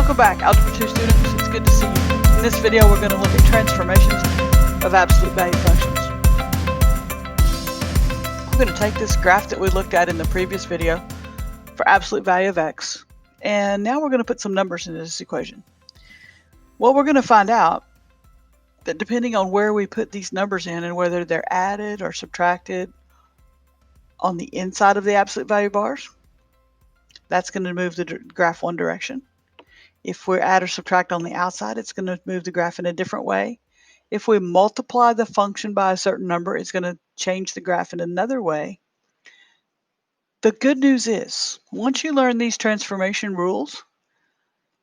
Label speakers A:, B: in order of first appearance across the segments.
A: Welcome back, Algebra 2 students. It's good to see you. In this video, we're going to look at transformations of absolute value functions. We're going to take this graph that we looked at in the previous video for absolute value of x, and now we're going to put some numbers into this equation. Well, we're going to find out that depending on where we put these numbers in and whether they're added or subtracted on the inside of the absolute value bars, that's going to move the graph one direction. If we add or subtract on the outside, it's going to move the graph in a different way. If we multiply the function by a certain number, it's going to change the graph in another way. The good news is, once you learn these transformation rules,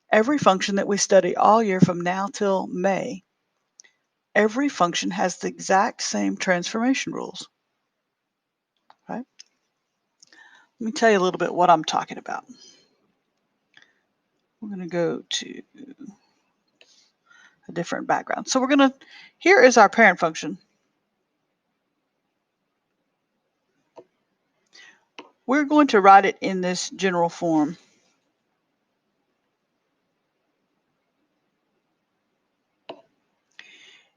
A: every function that we study all year from now till May, every function has the exact same transformation rules. Right? Let me tell you a little bit what I'm talking about. We're going to go to a different background. So here is our parent function. We're going to write it in this general form.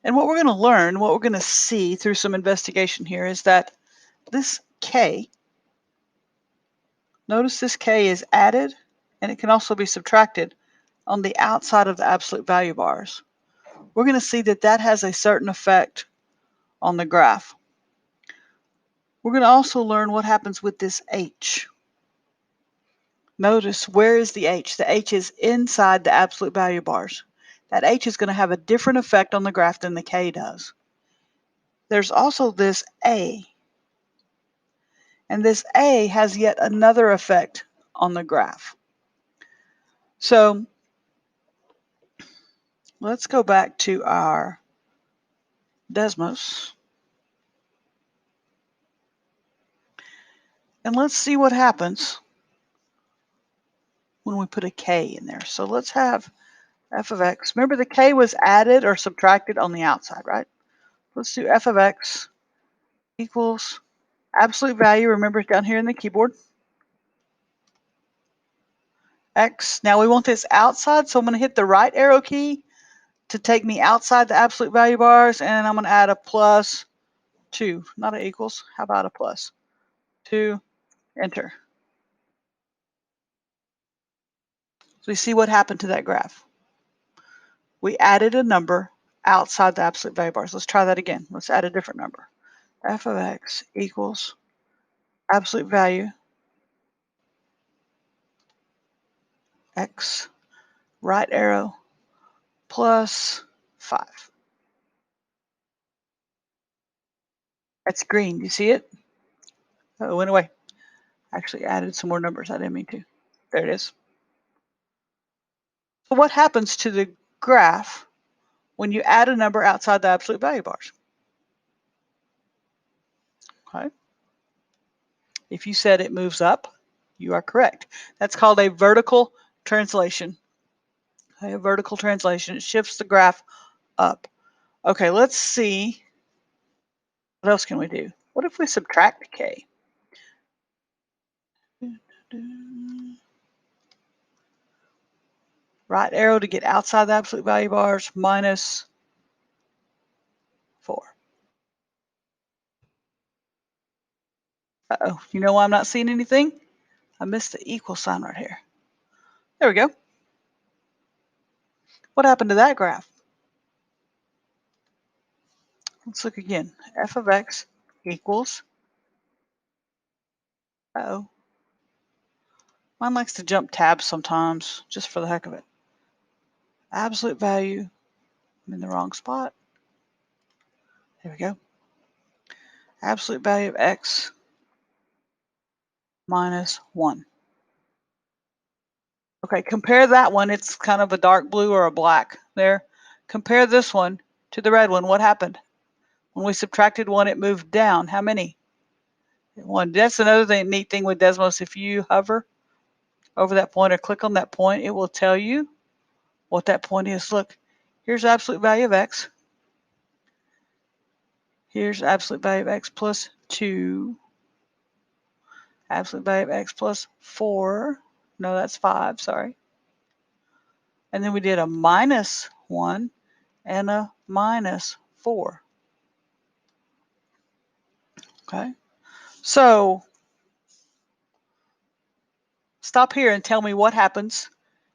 A: And what we're going to learn, what we're going to see through some investigation here is that this k, notice this k is added and it can also be subtracted on the outside of the absolute value bars. We're going to see that that has a certain effect on the graph. We're going to also learn what happens with this h. Notice, where is the h? The h is inside the absolute value bars. That h is going to have a different effect on the graph than the k does. There's also this a. And this a has yet another effect on the graph. So let's go back to our Desmos. And let's see what happens when we put a k in there. So let's have f of x. Remember, the k was added or subtracted on the outside, right? Let's do f of x equals absolute value. Remember, it's down here in the keyboard. X. Now we want this outside, so I'm going to hit the right arrow key to take me outside the absolute value bars, and I'm going to add a plus 2, not an equals. How about a plus 2? Enter. So we see what happened to that graph. We added a number outside the absolute value bars. Let's try that again. Let's add a different number. F of x equals absolute value x, right arrow, plus 5. That's green. Do you see it? Oh, it went away. Actually added some more numbers. I didn't mean to. There it is. So what happens to the graph when you add a number outside the absolute value bars? Okay. If you said it moves up, you are correct. That's called a vertical translation. Okay, a vertical translation. It shifts the graph up. Okay, let's see. What else can we do? What if we subtract k? Right arrow to get outside the absolute value bars, minus 4. Uh-oh, you know why I'm not seeing anything? I missed the equal sign right here. There we go. What happened to that graph? Let's look again. F of x equals, uh-oh. Mine likes to jump tabs sometimes, just for the heck of it. Absolute value, I'm in the wrong spot. There we go. Absolute value of x minus 1. Okay, compare that one. It's kind of a dark blue or a black there. Compare this one to the red one. What happened? When we subtracted 1, it moved down. How many? 1. That's another neat thing with Desmos. If you hover over that point or click on that point, it will tell you what that point is. Look, here's absolute value of x. Here's absolute value of x plus 2. Absolute value of x plus 4. No, that's 5, sorry. And then we did a -1 and a -4. Okay, so stop here and tell me what happens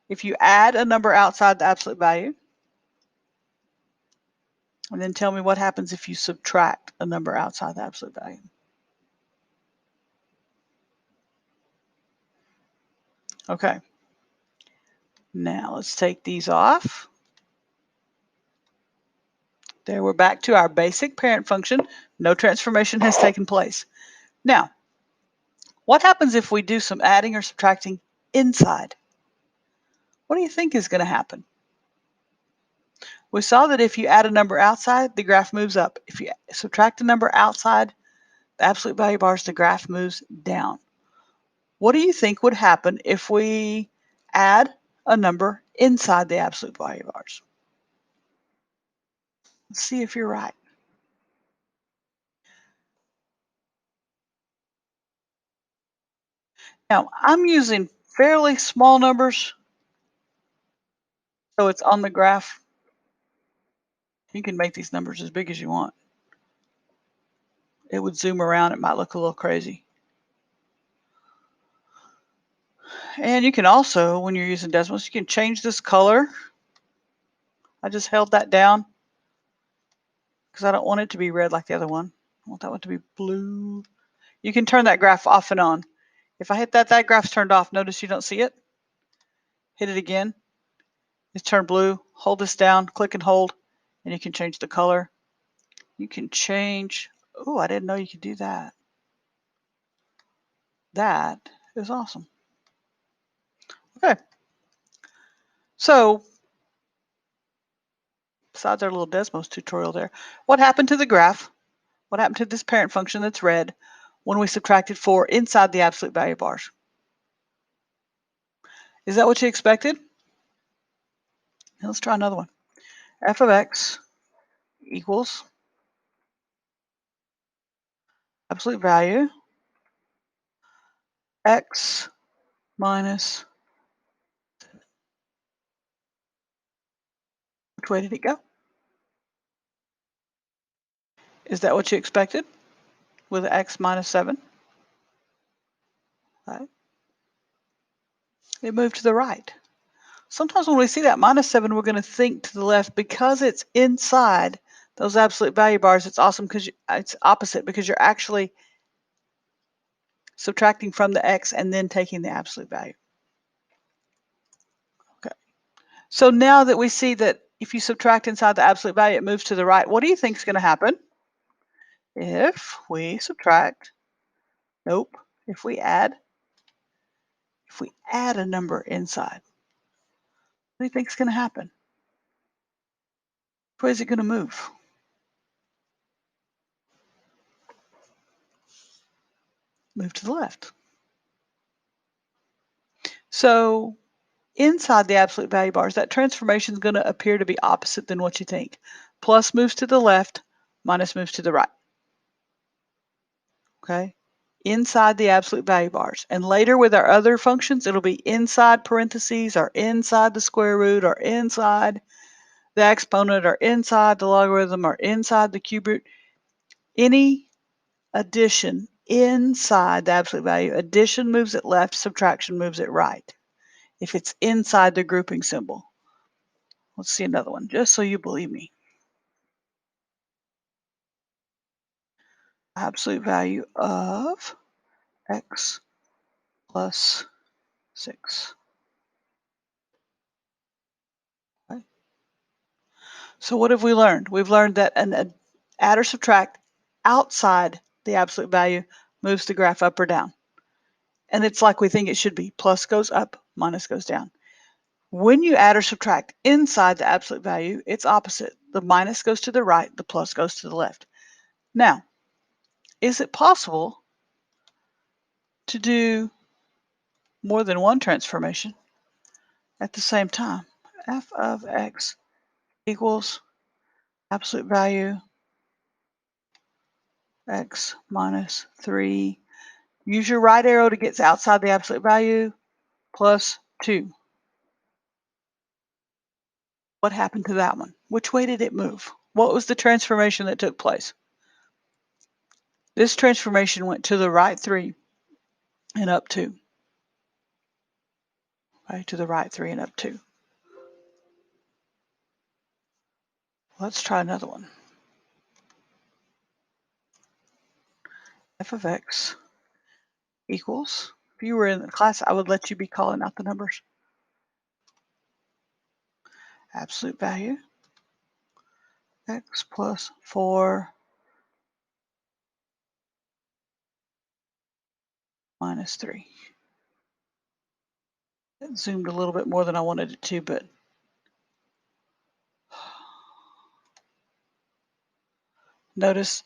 A: if you add a number outside the absolute value. And then tell me what happens if you subtract a number outside the absolute value. Okay. Now let's take these off. There, we're back to our basic parent function. No transformation has taken place. Now, what happens if we do some adding or subtracting inside? What do you think is going to happen? We saw that if you add a number outside, the graph moves up. If you subtract a number outside the absolute value bars, the graph moves down. What do you think would happen if we add a number inside the absolute value bars? Let's see if you're right. Now, I'm using fairly small numbers, so it's on the graph. You can make these numbers as big as you want. It would zoom around. It might look a little crazy. And you can also, when you're using decimals, you can change this color. I just held that down because I don't want it to be red like the other one. I want that one to be blue. You can turn that graph off and on. If I hit that, that graph's turned off. Notice you don't see it. Hit it again. It's turned blue. Hold this down, click and hold, and you can change the color. You can change, oh, I didn't know you could do that. That is awesome. Okay. So, besides our little Desmos tutorial there, what happened to the graph? What happened to this parent function that's red when we subtracted 4 inside the absolute value bars? Is that what you expected? Now let's try another one. F of x equals absolute value x minus, which way did it go? Is that what you expected with x minus 7? Right. It moved to the right. Sometimes when we see that -7, we're going to think to the left because it's inside those absolute value bars. It's awesome because it's opposite because you're actually subtracting from the x and then taking the absolute value. Okay. So now that we see that if you subtract inside the absolute value, it moves to the right, what do you think is going to happen if we subtract? Nope. If we add a number inside, what do you think is going to happen? Which way is it going to move? Move to the left. So inside the absolute value bars, that transformation is going to appear to be opposite than what you think. Plus moves to the left, minus moves to the right. Okay? Inside the absolute value bars. And later with our other functions, it'll be inside parentheses or inside the square root or inside the exponent or inside the logarithm or inside the cube root. Any addition inside the absolute value, addition moves it left, subtraction moves it right. If it's inside the grouping symbol. Let's see another one, just so you believe me. Absolute value of x plus 6. Okay. So what have we learned? We've learned that an add or subtract outside the absolute value moves the graph up or down. And it's like we think it should be. Plus goes up, minus goes down. When you add or subtract inside the absolute value, it's opposite. The minus goes to the right, the plus goes to the left. Now, is it possible to do more than one transformation at the same time? F of x equals absolute value x minus 3. Use your right arrow to get outside the absolute value, plus 2. What happened to that one? Which way did it move? What was the transformation that took place? This transformation went to the right 3 and up 2. Okay, to the right 3 and up 2. Let's try another one. F of x equals, if you were in the class, I would let you be calling out the numbers. Absolute value, x plus 4 minus 3. It zoomed a little bit more than I wanted it to, but notice,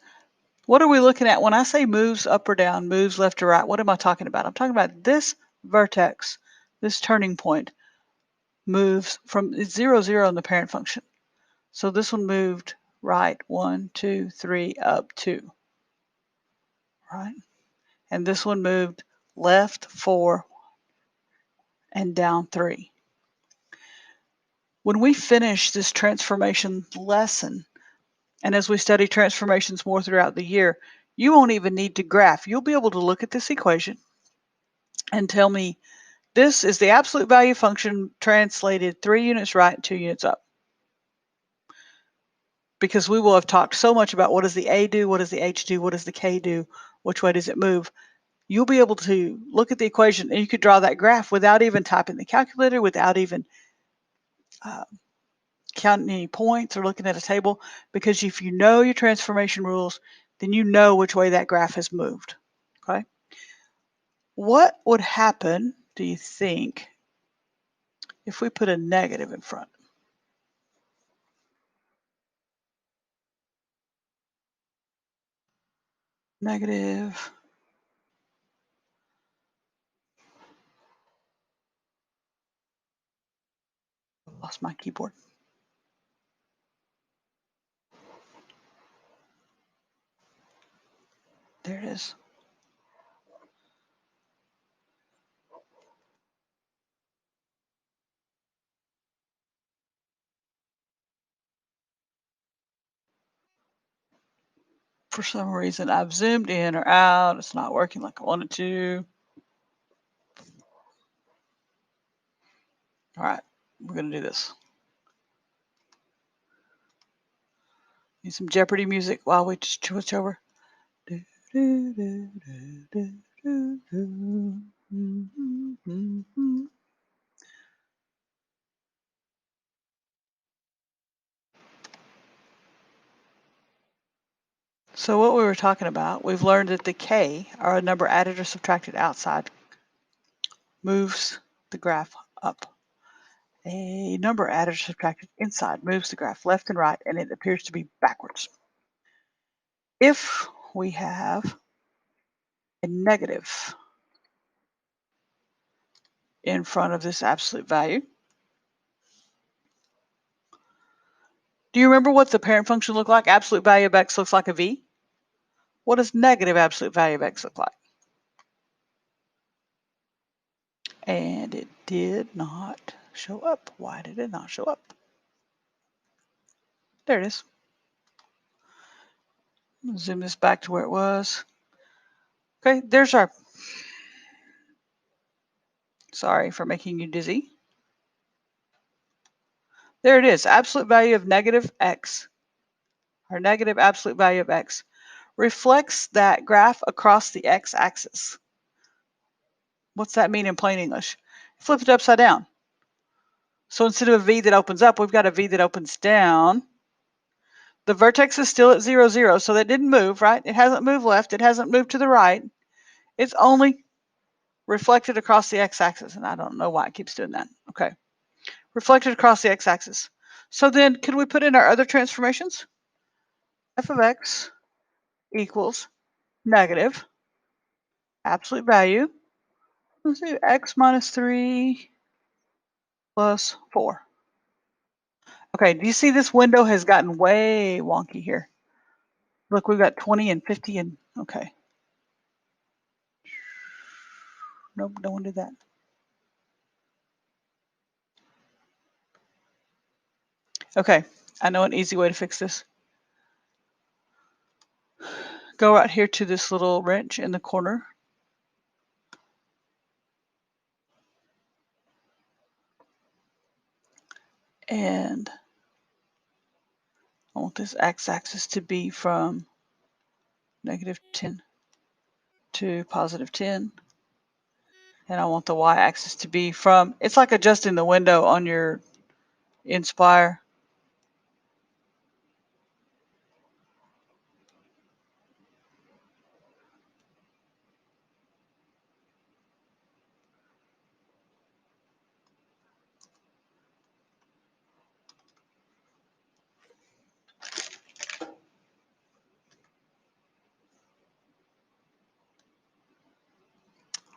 A: what are we looking at? When I say moves up or down, moves left or right, what am I talking about? I'm talking about this vertex, this turning point, moves from 0, 0 in the parent function. So this one moved right 1, 2, 3, up 2, right? And this one moved left 4 and down 3. When we finish this transformation lesson, and as we study transformations more throughout the year, you won't even need to graph. You'll be able to look at this equation and tell me this is the absolute value function translated 3 units right, 2 units up. Because we will have talked so much about what does the A do, what does the H do, what does the K do, which way does it move. You'll be able to look at the equation and you could draw that graph without even typing the calculator, without even counting any points or looking at a table, because if you know your transformation rules, then you know which way that graph has moved. Okay. What would happen, do you think, if we put a negative in front? Negative. Lost my keyboard. There it is. For some reason, I've zoomed in or out. It's not working like I wanted to. All right, we're going to do this. Need some Jeopardy music while we just switch over. So what we were talking about, we've learned that the K, or a number added or subtracted outside, moves the graph up. A number added or subtracted inside moves the graph left and right, and it appears to be backwards. If we have a negative in front of this absolute value, do you remember what the parent function looked like? Absolute value of x looks like a v. What does negative absolute value of x look like? And it did not show up. Why did it not show up? There it is. Zoom this back to where it was. Okay, there's our, sorry for making you dizzy. There it is, absolute value of negative x, or negative absolute value of x, reflects that graph across the x-axis. What's that mean in plain English? Flip it upside down. So instead of a V that opens up, we've got a V that opens down. The vertex is still at 0, 0, so that didn't move, right? It hasn't moved left. It hasn't moved to the right. It's only reflected across the x-axis, and I don't know why it keeps doing that. Okay, reflected across the x-axis. So then, can we put in our other transformations? F of x equals negative absolute value. Let's do x minus 3 plus 4. Okay, do you see this window has gotten way wonky here? Look, we've got 20 and 50 and, okay. Nope, no one did that. Okay, I know an easy way to fix this. Go right here to this little wrench in the corner. And I want this x-axis to be from -10 to +10. And I want the y-axis to be from, it's like adjusting the window on your Inspire.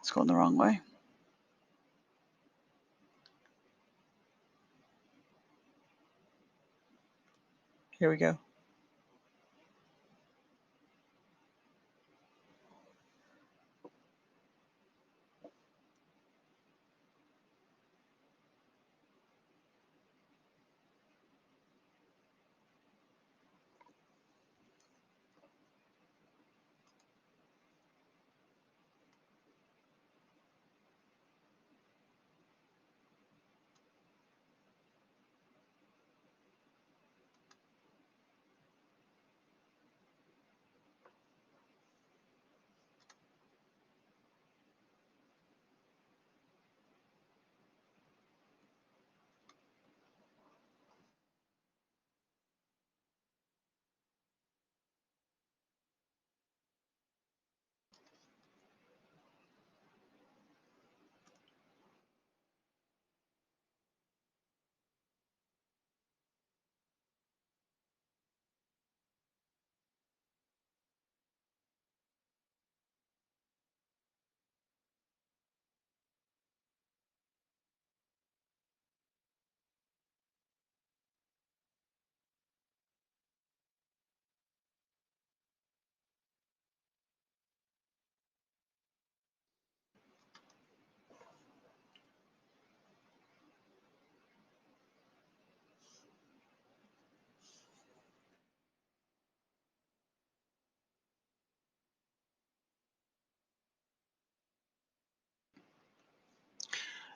A: It's going the wrong way. Here we go.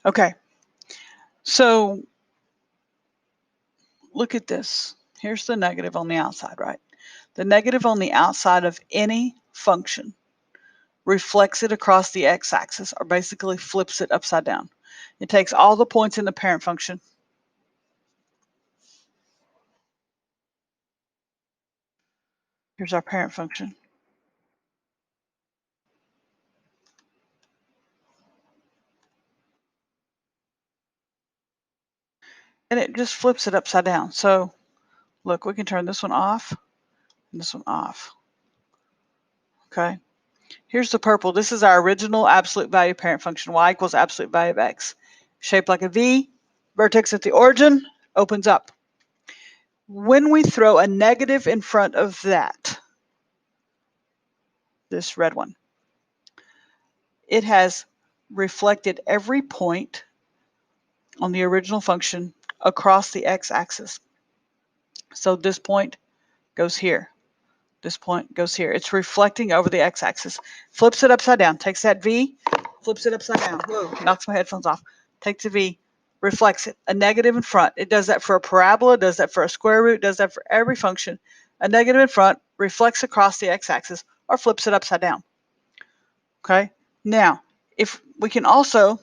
A: Okay, so look at this. Here's the negative on the outside, right? The negative on the outside of any function reflects it across the x-axis, or basically flips it upside down. It takes all the points in the parent function. Here's our parent function. And it just flips it upside down. So look, we can turn this one off and this one off. Okay. Here's the purple. This is our original absolute value parent function, y equals absolute value of x. Shaped like a V, vertex at the origin, opens up. When we throw a negative in front of that, this red one, it has reflected every point on the original function across the x-axis. So this point goes here. This point goes here. It's reflecting over the x-axis. Flips it upside down. Takes that V, flips it upside down. Whoa, knocks my headphones off. Takes a V, reflects it. A negative in front. It does that for a parabola, does that for a square root, does that for every function. A negative in front reflects across the x-axis or flips it upside down. Okay? Now, if we can also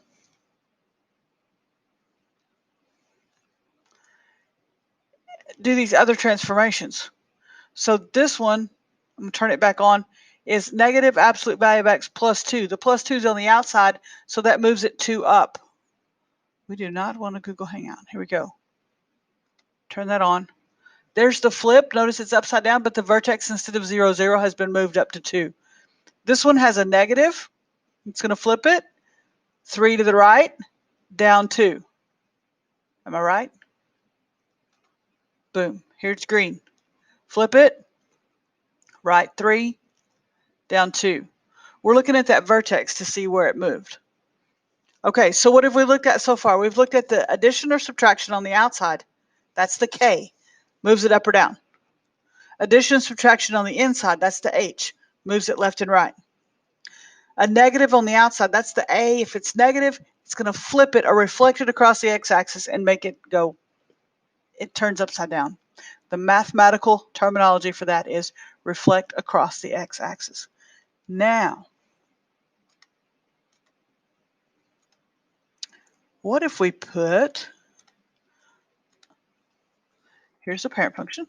A: do these other transformations. So this one, I'm going to turn it back on, is negative absolute value of x plus 2. The plus 2 is on the outside, so that moves it 2 up. We do not want a Google Hangout. Here we go. Turn that on. There's the flip. Notice it's upside down, but the vertex instead of 0, 0 has been moved up to 2. This one has a negative. It's going to flip it. 3 to the right, down 2. Am I right? Boom. Here it's green. Flip it. Right 3, down 2. We're looking at that vertex to see where it moved. Okay, so what have we looked at so far? We've looked at the addition or subtraction on the outside That's the K. Moves it up or down. Addition and subtraction on the inside, that's the H. Moves it left and right. A negative on the outside, that's the A. If it's negative, it's going to flip it or reflect it across the x-axis and make it go, it turns upside down. The mathematical terminology for that is reflect across the x-axis. Now, what if we put, here's the parent function.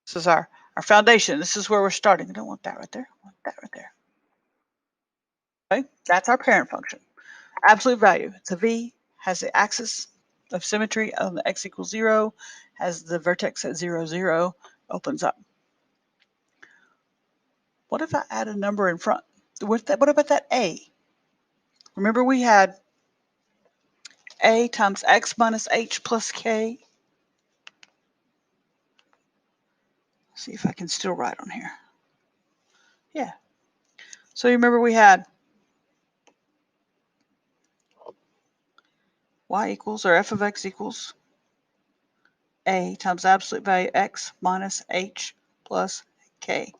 A: This is our foundation. This is where we're starting. I don't want that right there. I want that right there. Okay, that's our parent function. Absolute value. It's a V, has the axis of symmetry on the x equals 0, has the vertex at 0, 0, opens up. What if I add a number in front? What about that A? Remember we had A times x minus h plus k. See if I can still write on here. Yeah. So you remember we had y equals, or f of x equals A times absolute value x minus h plus k.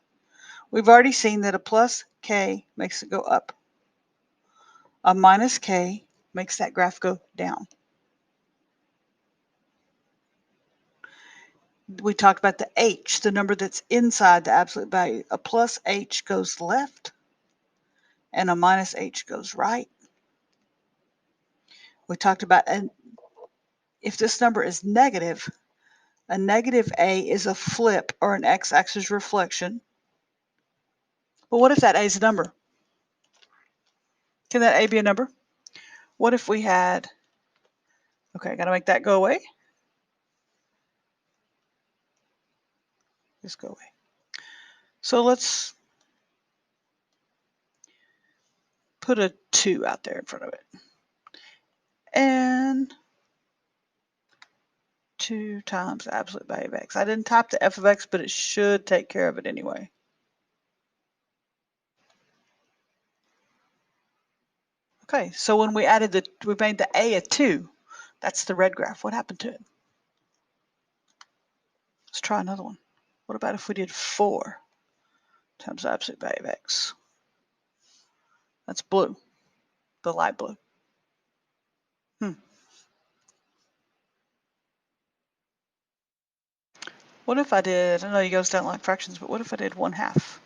A: We've already seen that a plus k makes it go up. A minus k makes that graph go down. We talked about the h, the number that's inside the absolute value. A plus h goes left, and a minus h goes right. We talked about, and if this number is negative, a negative a is a flip or an x-axis reflection. But what if that a is a number? Can that a be a number? What if we had, okay, I got to make that go away. Just go away. So let's put a 2 out there in front of it. And 2 times the absolute value of x. I didn't type the f of x, but it should take care of it anyway. Okay, so when we made the a 2. That's the red graph. What happened to it? Let's try another one. What about if we did 4 times the absolute value of x? That's blue, the light blue. What if I did, I know you guys don't like fractions, but what if I did 1/2?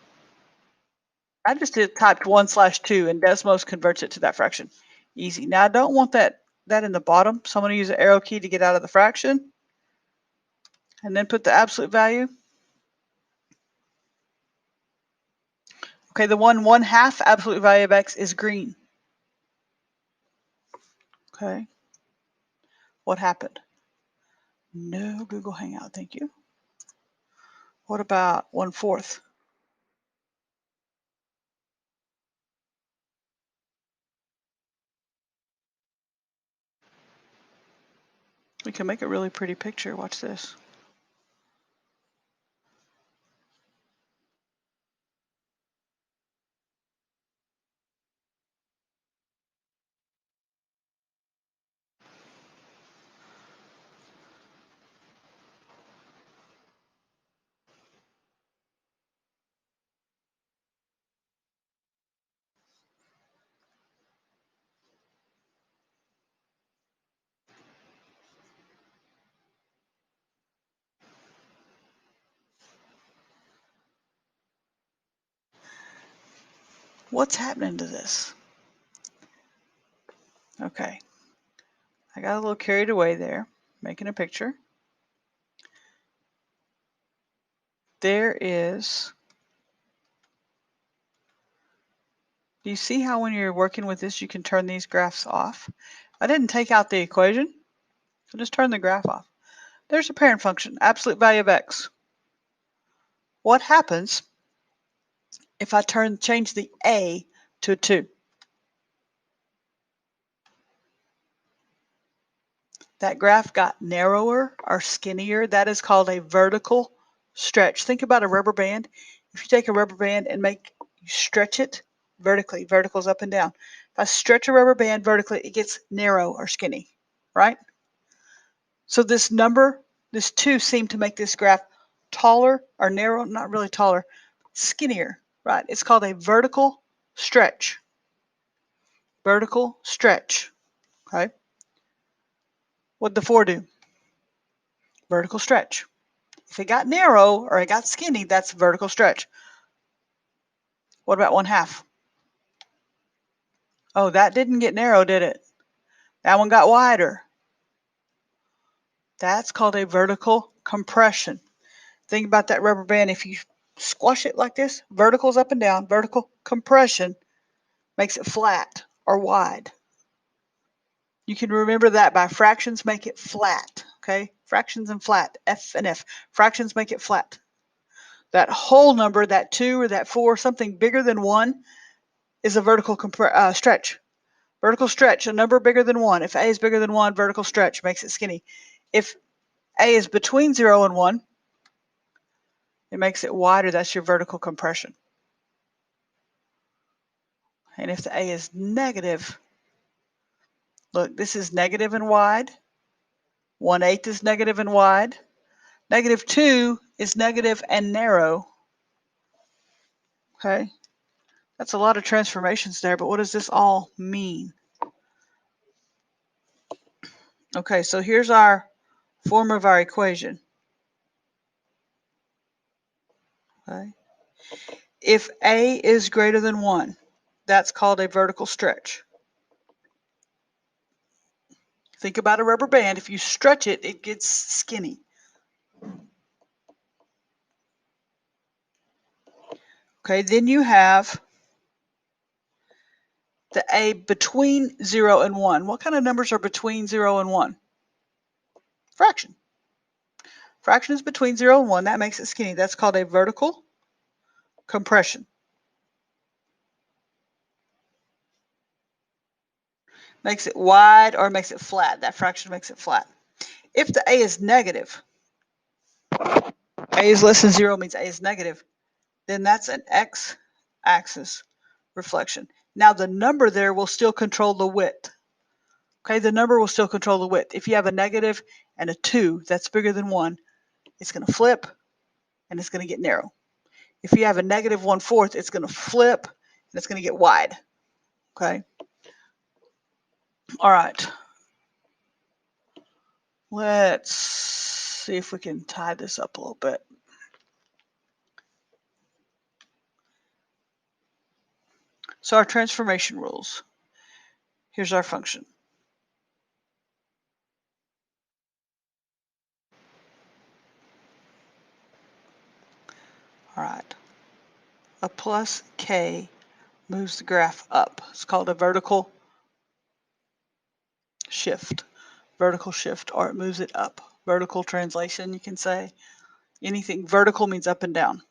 A: I just typed 1/2 and Desmos converts it to that fraction. Easy. Now I don't want that in the bottom, so I'm going to use the arrow key to get out of the fraction. And then put the absolute value. Okay, the 1/2 absolute value of x is green. Okay. What happened? No Google Hangout, thank you. What about 1/4? We can make a really pretty picture. Watch this. What's happening to this? Okay. I got a little carried away there, making a picture. There is, do you see how when you're working with this, you can turn these graphs off? I didn't take out the equation, so just turn the graph off. There's a parent function, absolute value of x. What happens if I change the a to a 2? That graph got narrower or skinnier. That is called a vertical stretch. Think about a rubber band. If you take a rubber band and you stretch it vertically, verticals up and down, If I stretch a rubber band vertically, it gets narrow or skinny, right? So this number, this 2 seemed to make this graph taller or narrow, not really taller, skinnier, right? It's called a vertical stretch. Vertical stretch, okay? What did the 4 do? Vertical stretch. If it got narrow or it got skinny, that's vertical stretch. What about 1/2? Oh, that didn't get narrow, did it? That one got wider. That's called a vertical compression. Think about that rubber band. If you squash it like this, verticals up and down, vertical compression makes it flat or wide. You can remember that by fractions make it flat, okay? Fractions and flat, F and F. Fractions make it flat. That whole number, that 2 or that 4, something bigger than 1, is a vertical stretch. Vertical stretch, a number bigger than 1. If A is bigger than 1, vertical stretch makes it skinny. If A is between 0 and 1, it makes it wider. That's your vertical compression. And if the A is negative, look, this is negative and wide. 1/8 is negative and wide. -2 is negative and narrow. Okay, that's a lot of transformations there, but what does this all mean? Okay, so here's our form of our equation. Okay. If A is greater than 1, that's called a vertical stretch. Think about a rubber band. If you stretch it, it gets skinny. Okay, then you have the A between 0 and 1. What kind of numbers are between 0 and 1? Fraction. Fraction is between 0 and 1. That makes it skinny. That's called a vertical compression. Makes it wide or makes it flat. That fraction makes it flat. If the A is negative, A is less than 0 means A is negative, then that's an x-axis reflection. Now the number there will still control the width. Okay, the number will still control the width. If you have a negative and a 2 that's bigger than 1, it's going to flip and it's going to get narrow. If you have a negative 1/4, it's going to flip and it's going to get wide. Okay. All right. Let's see if we can tie this up a little bit. So our transformation rules. Here's our function. All right. A plus k moves the graph up. It's called a vertical shift. Vertical shift, or it moves it up. Vertical translation, you can say. Anything vertical means up and down.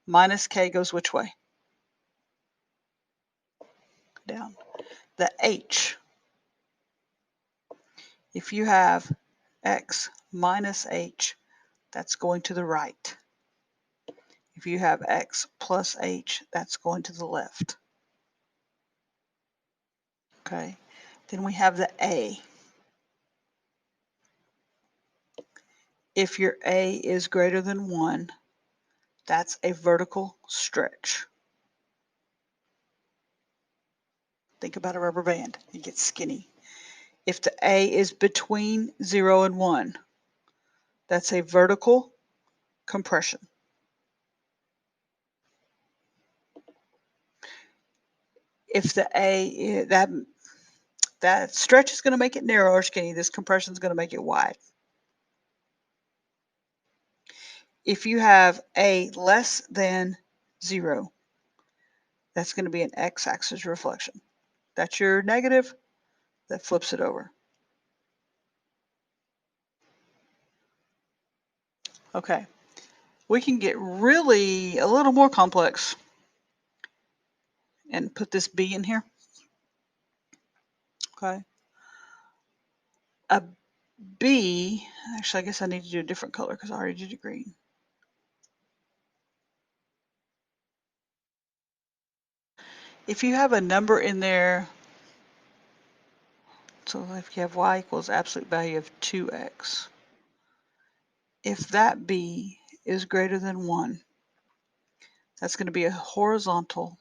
A: Minus k goes which way? Down. The h. If you have x minus h, that's going to the right. If you have x plus h, that's going to the left. Okay. Then we have the a. If your a is greater than 1, that's a vertical stretch. Think about a rubber band. It gets skinny. If the a is between 0 and 1, that's a vertical compression. If the a, that stretch is going to make it narrow or skinny, this compression is going to make it wide. If you have a less than 0, that's going to be an x-axis reflection. That's your negative, that flips it over. Okay, we can get really a little more complex and put this b in here. Okay. A b, actually I guess I need to do a different color because I already did it green. If you have a number in there So if you have y equals absolute value of 2x, if that b is greater than 1, that's going to be a horizontal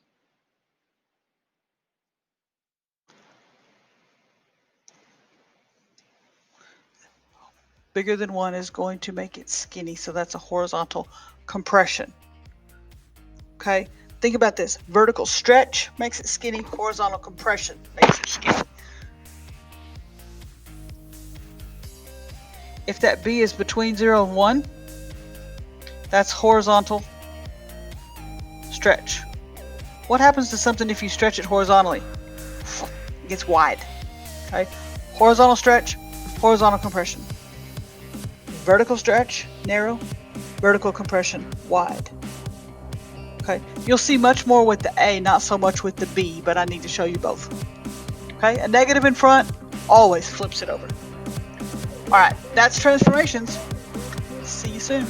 A: bigger than 1 is going to make it skinny, so that's a horizontal compression. Okay, think about this. Vertical stretch makes it skinny, horizontal compression makes it skinny. If that b is between 0 and 1, that's horizontal stretch. What happens to something if you stretch it horizontally? It gets wide. Okay, horizontal stretch, horizontal compression. Vertical stretch, narrow. Vertical compression, wide. Okay, you'll see much more with the A, not so much with the B, but I need to show you both. Okay, a negative in front always flips it over. All right, that's transformations. See you soon.